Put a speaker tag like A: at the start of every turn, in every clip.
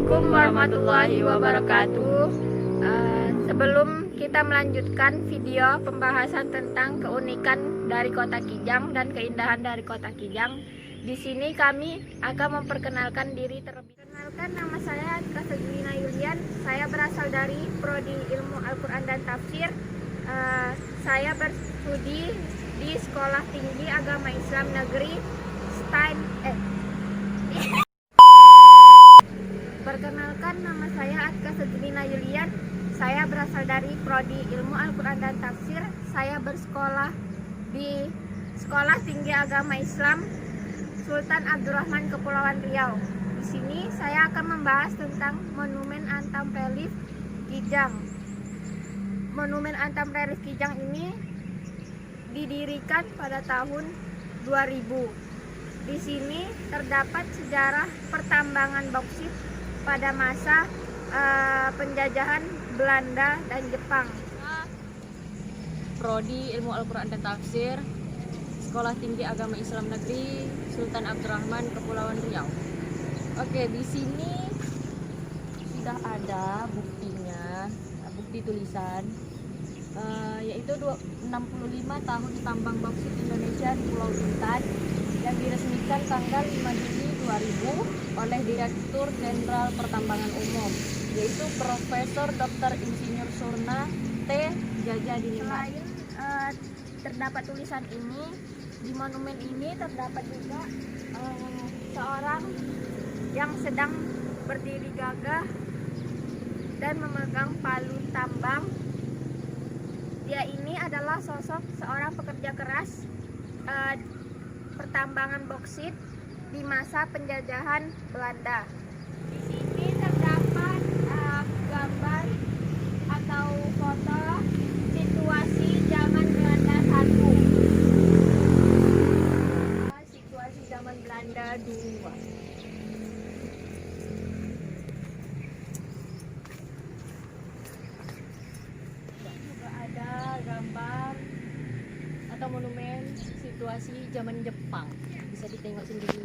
A: Assalamualaikum warahmatullahi wabarakatuh. Sebelum kita melanjutkan video pembahasan tentang keunikan dari Kota Kijang dan keindahan dari Kota Kijang, di sini kami akan memperkenalkan diri terlebih. Perkenalkan, nama saya Kaseglina Yulian. Saya berasal dari Prodi Ilmu Al-Quran dan Tafsir. Saya berstudi di Sekolah Tinggi Agama Islam Negeri Perkenalkan, nama saya Atka Sejelina Yulian. Saya berasal dari Prodi Ilmu Al-Quran dan Tafsir. Saya bersekolah di Sekolah Tinggi Agama Islam Sultan Abdurrahman Kepulauan Riau. Di sini saya akan membahas tentang Monumen Antam Relief Kijang. Monumen Antam Relief Kijang ini didirikan pada tahun 2000. Di sini terdapat sejarah pertambangan bauksit pada masa penjajahan Belanda dan Jepang.
B: Prodi Ilmu Al-Quran dan Tafsir, Sekolah Tinggi Agama Islam Negeri Sultan Abdurrahman Kepulauan Riau. Oke, di sini sudah ada buktinya, bukti tulisan, yaitu 65 tahun tambang bauksit Indonesia di Pulau Bintan yang diresmikan tanggal 5 Juni 2000 oleh Direktur Jenderal Pertambangan Umum, yaitu Profesor Dr. Insinyur Surna T. Jaja Diningrat.
A: Selain terdapat tulisan ini, di monumen ini terdapat juga seorang yang sedang berdiri gagah dan memegang palu tambang. Dia ini adalah sosok seorang pekerja keras pertambangan bauksit di masa penjajahan Belanda. Di sini terdapat gambar atau foto situasi zaman Belanda 1, situasi zaman Belanda 2. Juga ada gambar atau monumen situasi zaman Jepang, bisa ditengok sendiri.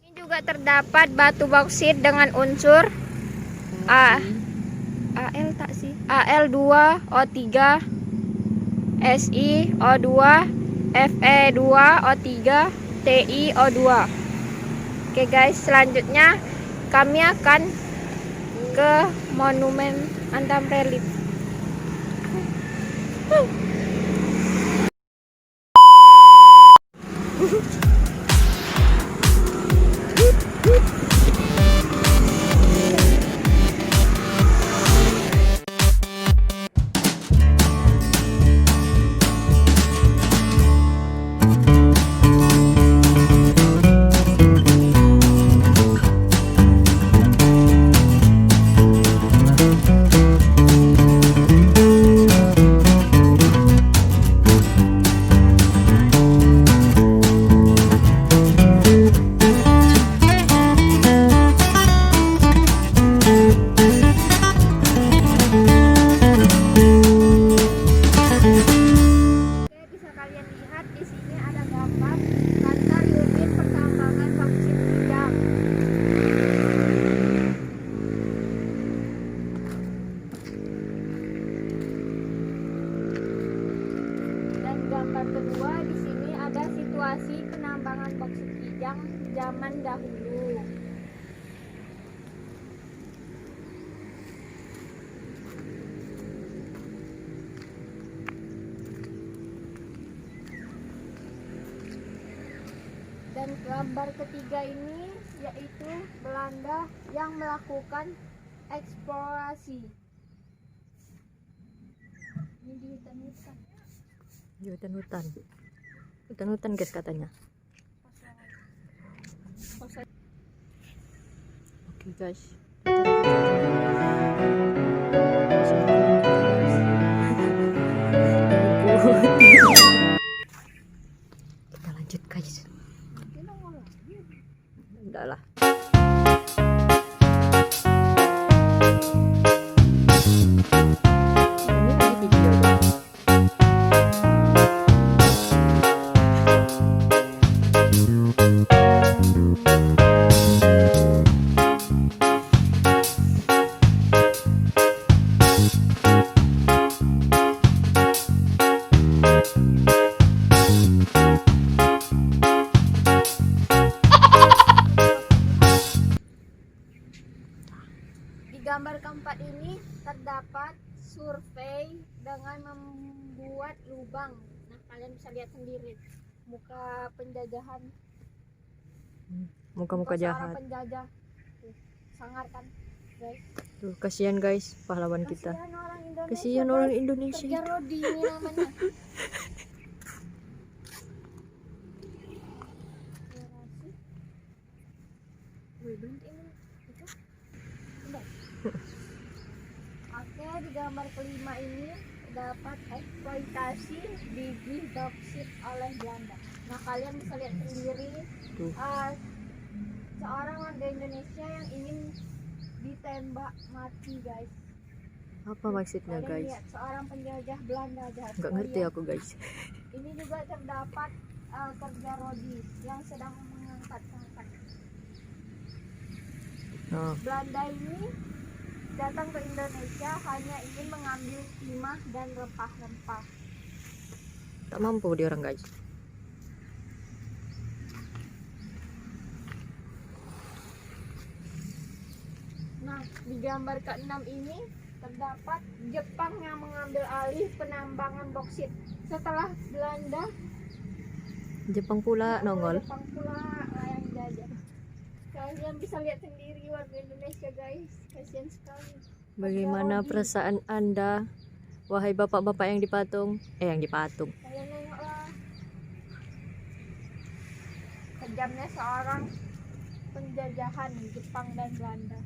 A: Ini juga terdapat batu bauksit dengan unsur Al2O3 SiO2 Fe2O3 TiO2. Oke guys, selanjutnya kami akan ke Monumen Antam Relief. Gambar kedua, di sini ada situasi penambangan bauksit Kijang zaman dahulu. Dan gambar ketiga ini yaitu Belanda yang melakukan eksplorasi. Ini di hutan-hutan.
B: Di hutan-hutan guys katanya. Oke guys, kita lanjut guys. Udah lah. Ini
A: gambar keempat ini terdapat survei dengan membuat lubang. Nah, kalian bisa lihat sendiri muka penjajahan,
B: Muka-muka
A: seorang
B: jahat.
A: penjajah. Tuh, sangar kan, guys?
B: Tuh, kasihan guys pahlawan kita.
A: Kasihan orang Indonesia.
B: Kasihan orang
A: guys.
B: Indonesia
A: Kerja
B: itu.
A: Rodi ini namanya. Wih, berhentiin itu. Udah. Oke, di gambar kelima ini dapat eksploitasi biji boksit oleh Belanda. Nah, kalian bisa lihat sendiri
B: Tuh.
A: seorang warga Indonesia yang ingin ditembak mati, guys.
B: Apa maksudnya
A: Kalian
B: guys?
A: lihat, seorang penjajah Belanda jahat.
B: Nggak ngerti
A: sekali ya.
B: aku guys.
A: Ini juga terdapat kerja Rodi yang sedang mengangkat-angkat.
B: Nah,
A: Belanda ini datang ke Indonesia hanya ingin mengambil timah dan rempah-rempah.
B: tak mampu dia orang guys.
A: Nah, di gambar ke-6 ini terdapat Jepang yang mengambil alih penambangan boksit setelah Belanda.
B: Jepang pula nongol.
A: Jepang pula yang jajah. Kalian bisa lihat sendiri warga Indonesia, guys. Kasihan sekali.
B: Bagaimana
A: Rodi.
B: perasaan Anda, wahai bapak-bapak yang dipatung? Yang dipatung.
A: Kalian nengoklah kejamnya seorang penjajahan Jepang dan Belanda.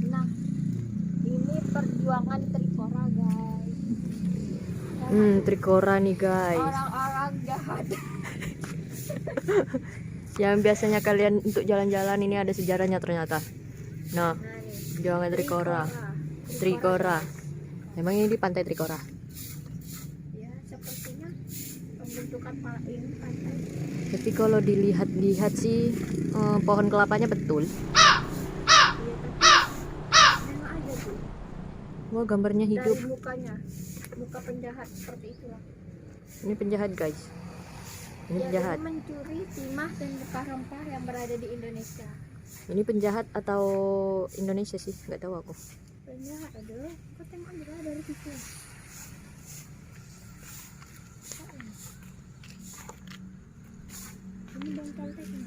A: Nah, ini perjuangan Trikora, guys.
B: Trikora nih guys.
A: Orang-orang jahat.
B: Yang biasanya kalian untuk jalan-jalan ini ada sejarahnya ternyata. Nah,
A: Nah, nih.
B: jangan Trikora. Trikora. Memang ini di pantai Trikora.
A: Ya, sepertinya pembentukan ini pantai.
B: Tapi kalau dilihat-lihat sih pohon kelapanya betul.
A: Iya, tapi nengok aja tuh.
B: Wah, gambarnya hidup.
A: Dari mukanya, muka penjahat seperti itulah.
B: Ini penjahat guys. Ini
A: Dia
B: penjahat.
A: ingin mencuri timah dan rempah-rempah yang berada di Indonesia.
B: Ini penjahat atau Indonesia sih? Nggak tahu aku.
A: Penjahat, aduh, kau tengok aja lah dari situ. Ini bengkel teknik.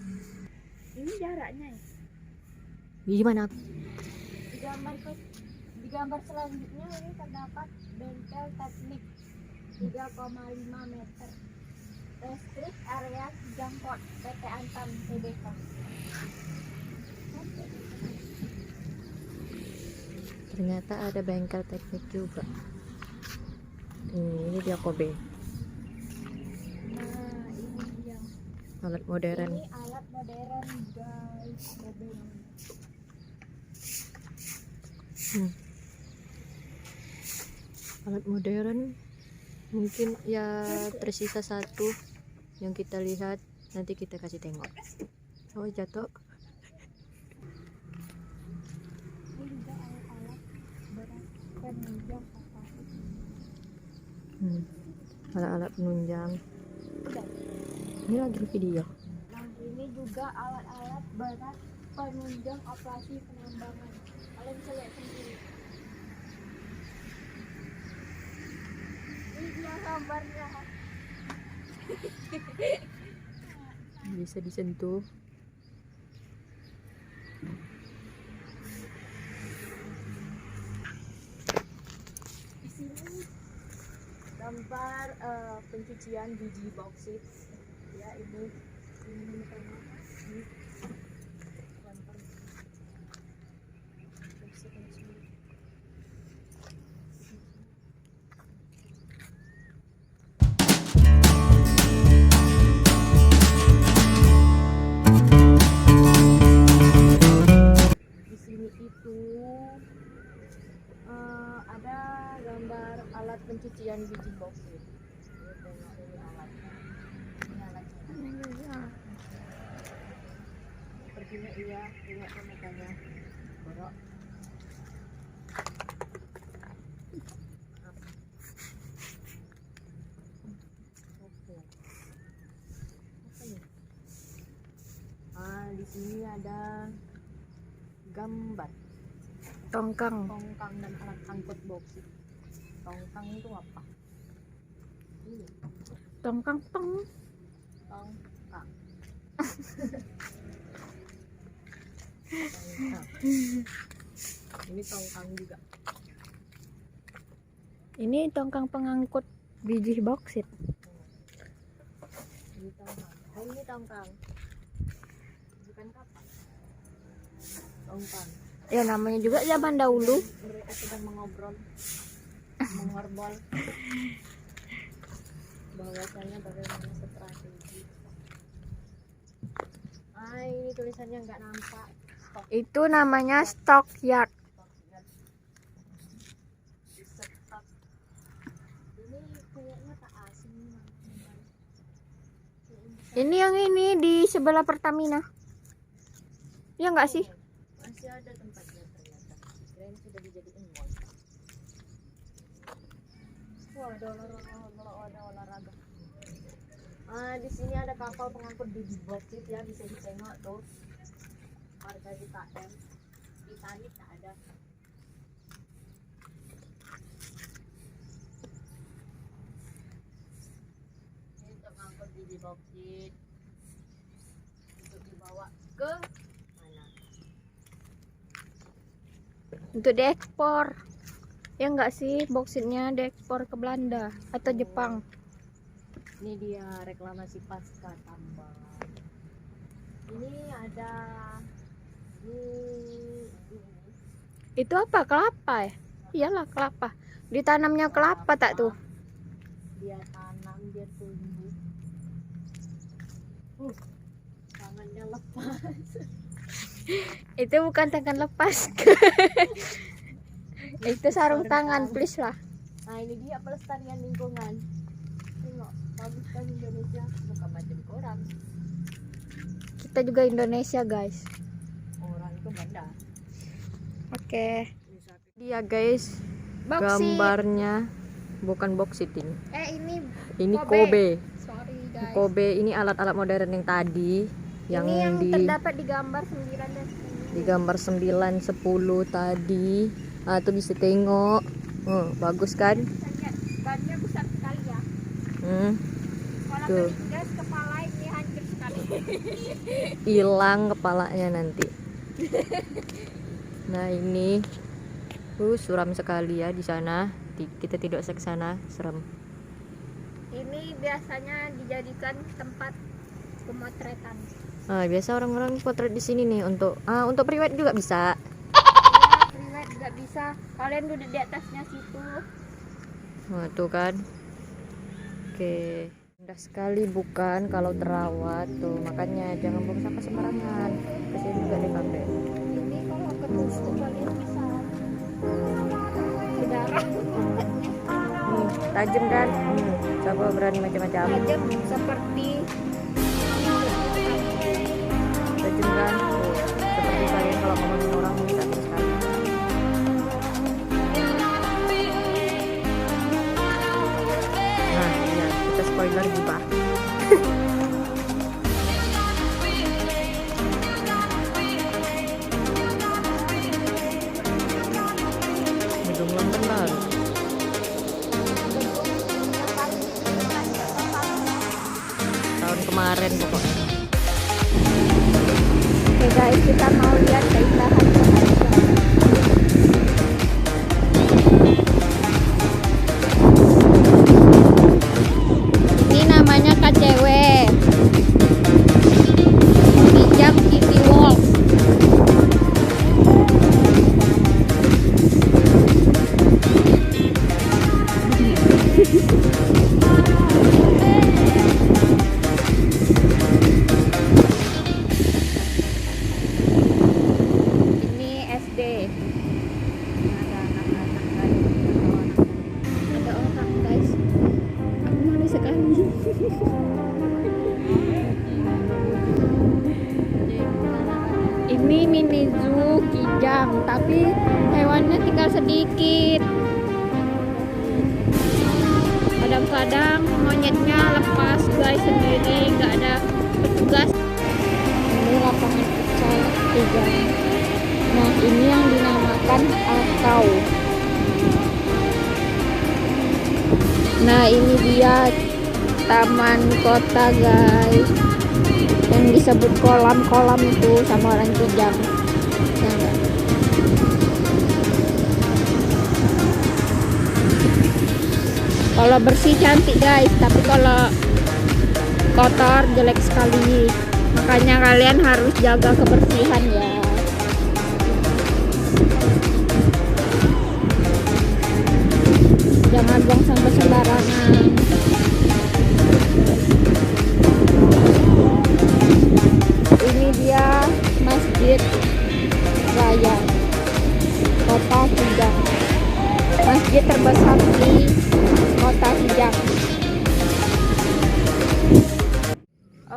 A: Ini jaraknya ya.
B: Gimana?
A: Di gambar selanjutnya ini terdapat bengkel teknik 3,5 meter. Listrik area jangkauan PT Antam Tbk.
B: Ternyata ada bengkel teknik juga. Ini dia Kobe.
A: Nah, ini dia.
B: Alat modern.
A: Ini alat modern, guys. Kobe.
B: Alat modern. Mungkin ya tersisa satu yang kita lihat. Nanti kita kasih tengok. Oh, jatuh.
A: Ini juga alat-alat berat penunjang kapal.
B: Alat-alat penunjang.
A: Udah.
B: Ini lagi video.
A: Nah, ini juga alat-alat berat penunjang operasi penambangan. Kalian bisa lihat sendiri. Ini dia gambarnya.
B: Bisa disentuh.
A: Di sini gambar pencucian biji bauksit. Ya, ini gambar. Ada gambar alat pencucian biji bauksit. Ini alatnya. Ini alatnya. Sepertinya iya, lihat mukanya. Borok. Di sini ada
B: gambar
A: Tongkang.
B: tongkang dan alat angkut boksit. Tongkang itu apa? Ini
A: Tongkang tong.
B: tongkang. Ini tongkang juga.
A: Ini tongkang pengangkut biji boksit.
B: Ini tongkang. Oh, ini tongkang. Bukan kapak. Tongkang.
A: Ya namanya juga zaman dahulu.
B: Mereka sedang mengobrol, mengorbol bahwasanya bagaimana strategi. Ini tulisannya nggak nampak. Stok.
A: Itu namanya stockyard.
B: Stok. Ini kayaknya tak asing.
A: Ini yang ini di sebelah Pertamina. Ya nggak sih?
B: Masih ada tempatnya ternyata. Kirain sudah dijadiin mall. Wah, ada olahraga. Di sini ada kapal pengangkut biji boksit ya, bisa ditengok tuh. Harga di KM. Titanic tak ada. Ini untuk mengangkut biji boksit. Untuk dibawa ke mana?
A: Untuk diekspor. Ya nggak sih, boksitnya diekspor ke Belanda atau Jepang.
B: Ini dia reklamasi pasca tambang. Ini ada ini.
A: Itu apa? Kelapa ya? Iyalah kelapa. Ditanamnya kelapa tak tuh?
B: Dia tanam, dia tumbuh. Tangannya lepas.
A: Itu bukan tangan lepas. Itu sarung tangan, please lah.
B: Nah, ini dia pelestarian lingkungan. Tengok, bagus kan Indonesia, bukan macam orang.
A: Kita juga Indonesia, guys.
B: Orang itu benda.
A: Oke.
B: Dia guys,
A: Boksit.
B: gambarnya bukan boksit ini.
A: Ini
B: Kobe.
A: Sorry, guys.
B: Kobe ini alat-alat modern yang tadi
A: Ini yang terdapat di gambar 9 dan 10.
B: di gambar 9 10 tadi. Tuh bisa tengok. Bagus kan?
A: Bannya besar sekali ya. Kalau
B: Tuh.
A: guys, kepala ini hancur sekali.
B: Hilang kepalanya nanti. Nah, ini suram sekali ya di sana. Kita tidak usah ke sana, serem.
A: Ini biasanya dijadikan tempat pemotretan.
B: Biasa orang-orang potret di sini nih untuk private juga bisa.
A: Private juga bisa. Kalian duduk di atasnya situ.
B: Tuh kan. Oke. Indah sekali bukan kalau terawat tuh. Makanya jangan buang sampah sembarangan. Kasihan juga deh kakek.
A: Ini kalau ketusuk kalian bisa berdarah.
B: Tajam kan? Coba berani macam-macam.
A: Tajam seperti
B: Tajam kan? Tuh, seperti kalian kalau ngomongin orang bisa terus kan. Nah, iya, kita spoiler juga. Hidung benar. Tahun kemarin pokoknya.
A: Oke guys, kita mau lihat keindahan ini namanya KCW Kijang City Walk. Ini SD. Ada anak-anak kan. Ada orang guys. Aku malu sekali. Ini mini zoo Kijang, tapi hewannya tinggal sedikit. Kadang-kadang monyetnya lepas guys sendiri, nggak ada petugas. Ini lapangan futsal Kijang. Nah, Riau. Nah, ini dia taman kota guys, yang disebut kolam-kolam itu sama orang Kijang. Ya enggak? Kalau bersih cantik guys, tapi kalau kotor jelek sekali. Makanya kalian harus jaga kebersihan ya. Jangan buang sampah sembarangan. Ini dia Masjid Raya Kota Kijang, masjid terbesar di Kota Kijang.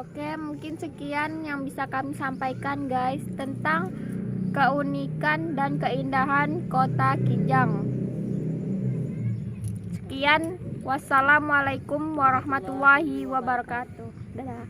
A: Oke, mungkin sekian yang bisa kami sampaikan guys tentang keunikan dan keindahan Kota Kijang. Sekian, wassalamualaikum warahmatullahi wabarakatuh. Dadah.